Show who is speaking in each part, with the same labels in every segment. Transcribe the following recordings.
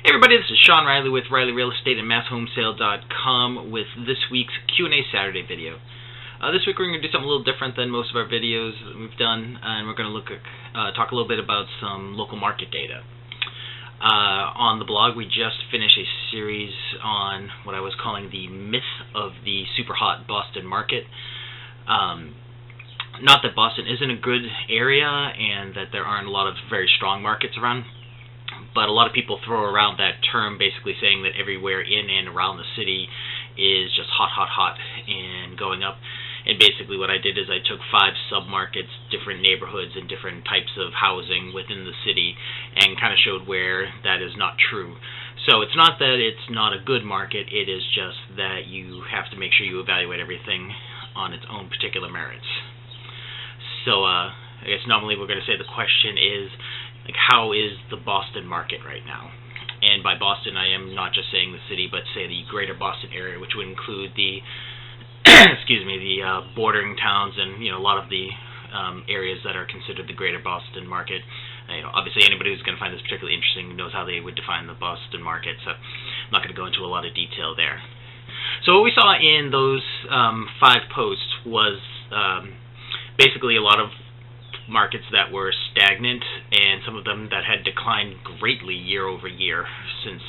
Speaker 1: Hey everybody, this is Sean Riley with Riley Real Estate and MassHomesale.com with this week's Q&A Saturday video. This week we're going to do something a little different than most of our videos that we've done, and we're going to talk a little bit about some local market data. On the blog, we just finished a series on what I was calling the myth of the super hot Boston market. Not that Boston isn't a good area and that there aren't a lot of very strong markets around, but a lot of people throw around that term basically saying that everywhere in and around the city is just hot, hot, hot and going up. And basically what I did is I took 5 sub-markets, different neighborhoods and different types of housing within the city and kind of showed where that is not true. So it's not that it's not a good market, it is just that you have to make sure you evaluate everything on its own particular merits. So I guess normally we're going to say the question is, like, how is the Boston market right now? And by Boston, I am not just saying the city, but say the greater Boston area, which would include the, the bordering towns and a lot of the areas that are considered the greater Boston market. Obviously, anybody who's going to find this particularly interesting knows how they would define the Boston market, so I'm not going to go into a lot of detail there. So what we saw in those 5 posts was basically a lot of markets that were stagnant and some of them that had declined greatly year over year since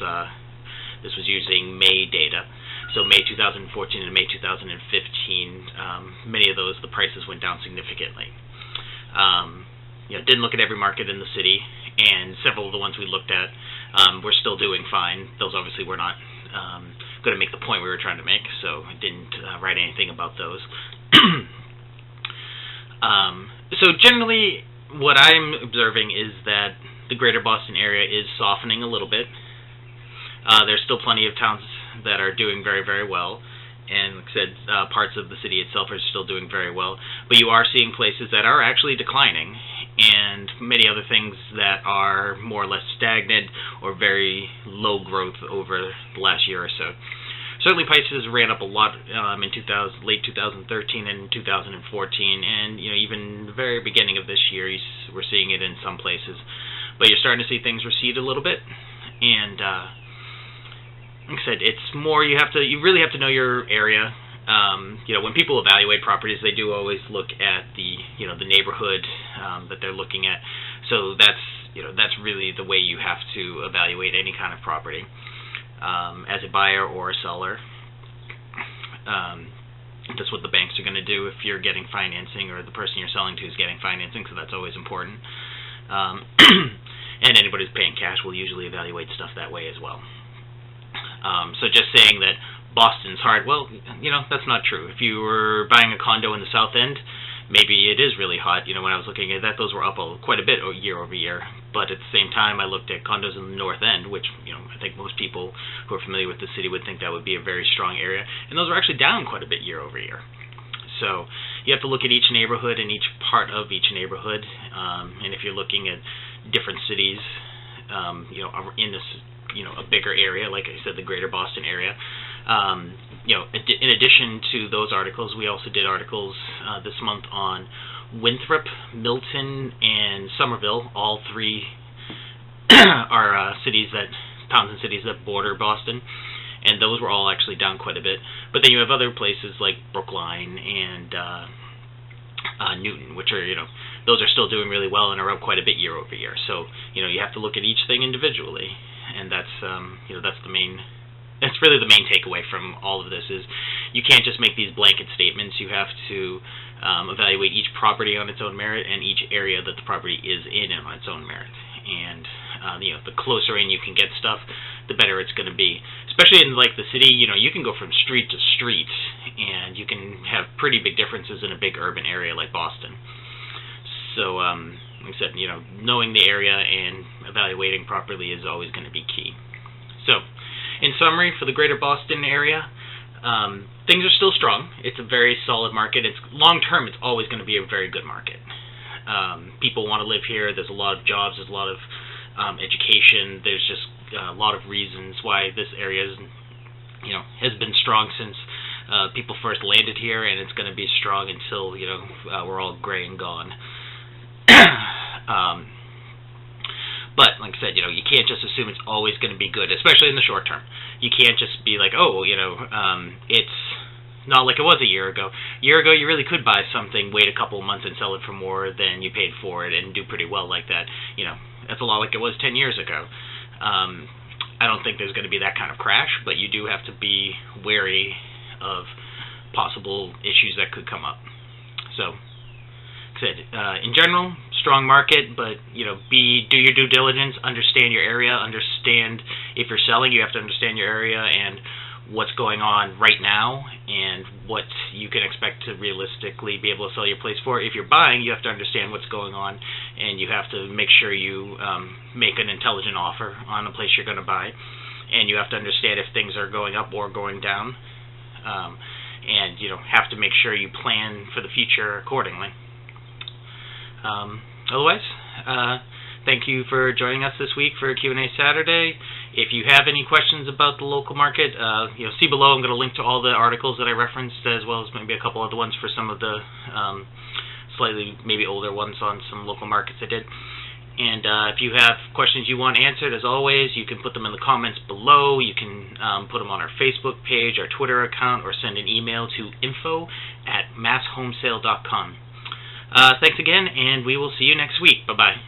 Speaker 1: this was using May data. So May 2014 and May 2015, many of those, the prices went down significantly. Didn't look at every market in the city, and several of the ones we looked at were still doing fine. Those obviously were not going to make the point we were trying to make, so I didn't write anything about those. So generally, what I'm observing is that the greater Boston area is softening a little bit. There's still plenty of towns that are doing very, very well, and like I said, parts of the city itself are still doing very well. But you are seeing places that are actually declining, and many other things that are more or less stagnant or very low growth over the last year or so. Certainly prices ran up a lot in late 2013 and 2014, and even the very beginning of this year we're seeing it in some places. But you're starting to see things recede a little bit, and like I said, it's more you really have to know your area. When people evaluate properties, they do always look at the the neighborhood that they're looking at. So that's really the way you have to evaluate any kind of property. As a buyer or a seller. That's what the banks are going to do if you're getting financing or the person you're selling to is getting financing, so that's always important. And anybody who's paying cash will usually evaluate stuff that way as well. So just saying that Boston's hard, well, that's not true. If you were buying a condo in the South End, maybe it is really hot. When I was looking at that, those were up quite a bit year over year. But at the same time, I looked at condos in the North End, which I think most people who are familiar with the city would think that would be a very strong area, and those were actually down quite a bit year over year. So you have to look at each neighborhood and each part of each neighborhood, and if you're looking at different cities, in this a bigger area, like I said, the greater Boston area. In addition to those articles, we also did articles this month on Winthrop, Milton, and Somerville. All 3 are towns and cities that border Boston, and those were all actually down quite a bit. But then you have other places like Brookline and Newton, which are those are still doing really well and are up quite a bit year over year. So you have to look at each thing individually, and that's That's really the main takeaway from all of this is you can't just make these blanket statements. You have to evaluate each property on its own merit and each area that the property is in on its own merit. And the closer in you can get stuff, the better it's going to be. Especially in like the city, you can go from street to street, and you can have pretty big differences in a big urban area like Boston. So, like I said, knowing the area and evaluating properly is always going to be key. So, in summary, for the greater Boston area, things are still strong. It's a very solid market. It's long term. It's always going to be a very good market. People want to live here. There's a lot of jobs. There's a lot of education. There's just a lot of reasons why this area is, has been strong since people first landed here, and it's going to be strong until we're all gray and gone. But like I said, you can't just assume it's always going to be good, especially in the short term. You can't just be like, oh, it's not like it was a year ago. A year ago, you really could buy something, wait a couple of months, and sell it for more than you paid for it, and do pretty well like that. That's a lot like it was 10 years ago. I don't think there's going to be that kind of crash, but you do have to be wary of possible issues that could come up. So, like I said, in general, strong market, but do your due diligence, understand your area, understand if you're selling, you have to understand your area and what's going on right now and what you can expect to realistically be able to sell your place for. If you're buying, you have to understand what's going on, and you have to make sure you make an intelligent offer on the place you're going to buy, and you have to understand if things are going up or going down, and have to make sure you plan for the future accordingly. Otherwise, thank you for joining us this week for Q&A Saturday. If you have any questions about the local market, see below. I'm going to link to all the articles that I referenced, as well as maybe a couple other ones for some of the slightly maybe older ones on some local markets I did. And if you have questions you want answered, as always, you can put them in the comments below. You can put them on our Facebook page, our Twitter account, or send an email to info@masshomesale.com. Thanks again, and we will see you next week. Bye-bye.